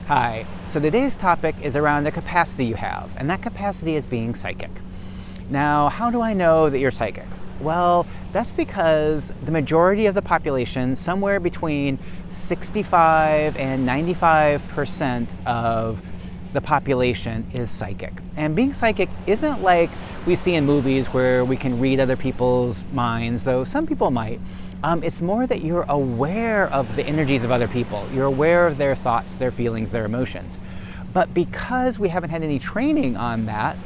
Hi, so today's topic is around the capacity you have, and that capacity is being psychic. Now, how do I know that you're psychic? Well, that's because the majority of the population, somewhere between 65 and 95% of the population is psychic. And being psychic isn't like we see in movies where we can read other people's minds, though some people might. It's more that you're aware of the energies of other people. You're aware of their thoughts, their feelings, their emotions. But because we haven't had any training on that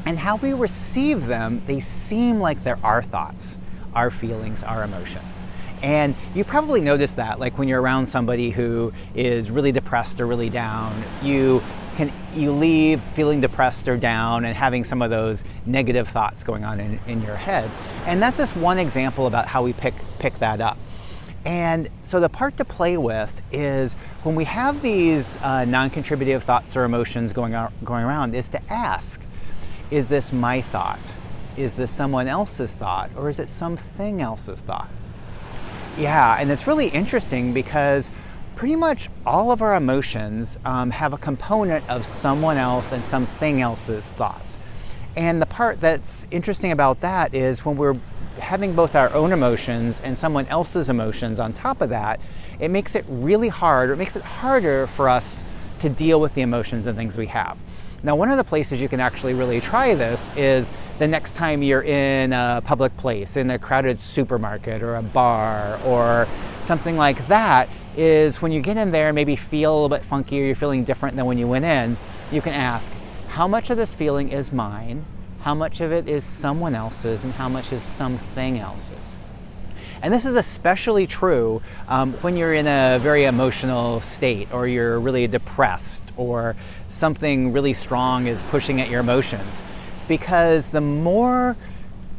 and how we receive them, they seem like they're our thoughts, our feelings, our emotions. And you probably noticed that, like when you're around somebody who is really depressed or really down, you leave feeling depressed or down and having some of those negative thoughts going on in your head. And that's just one example about how we pick that up. And so the part to play with is when we have these non-contributive thoughts or emotions going around is to ask, is this my thought? Is this someone else's thought? Or is it something else's thought? Yeah, and it's really interesting because pretty much all of our emotions have a component of someone else and something else's thoughts. And the part that's interesting about that is when we're having both our own emotions and someone else's emotions on top of that, it makes it really hard, or it makes it harder for us to deal with the emotions and things we have. Now, one of the places you can actually really try this is the next time you're in a public place, in a crowded supermarket or a bar or something like that, is when you get in there and maybe feel a little bit funky or you're feeling different than when you went in, you can ask, how much of this feeling is mine? How much of it is someone else's? And how much is something else's? And this is especially true when you're in a very emotional state, or you're really depressed, or something really strong is pushing at your emotions. Because the more,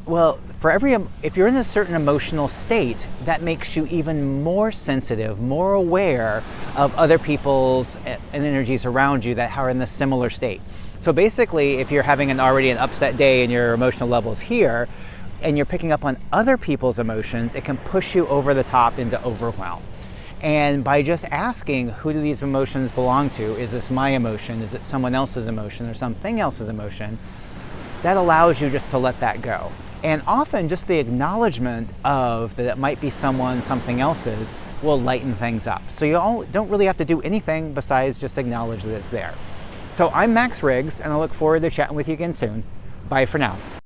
if you're in a certain emotional state, that makes you even more sensitive, more aware of other people's and energies around you that are in a similar state. So basically, if you're having already an upset day and your emotional level's here, and you're picking up on other people's emotions, it can push you over the top into overwhelm. And by just asking, who do these emotions belong to? Is this my emotion? Is it someone else's emotion or something else's emotion? That allows you just to let that go. And often just the acknowledgement of that it might be something else's will lighten things up. So you don't really have to do anything besides just acknowledge that it's there. So I'm Max Riggs, and I look forward to chatting with you again soon. Bye for now.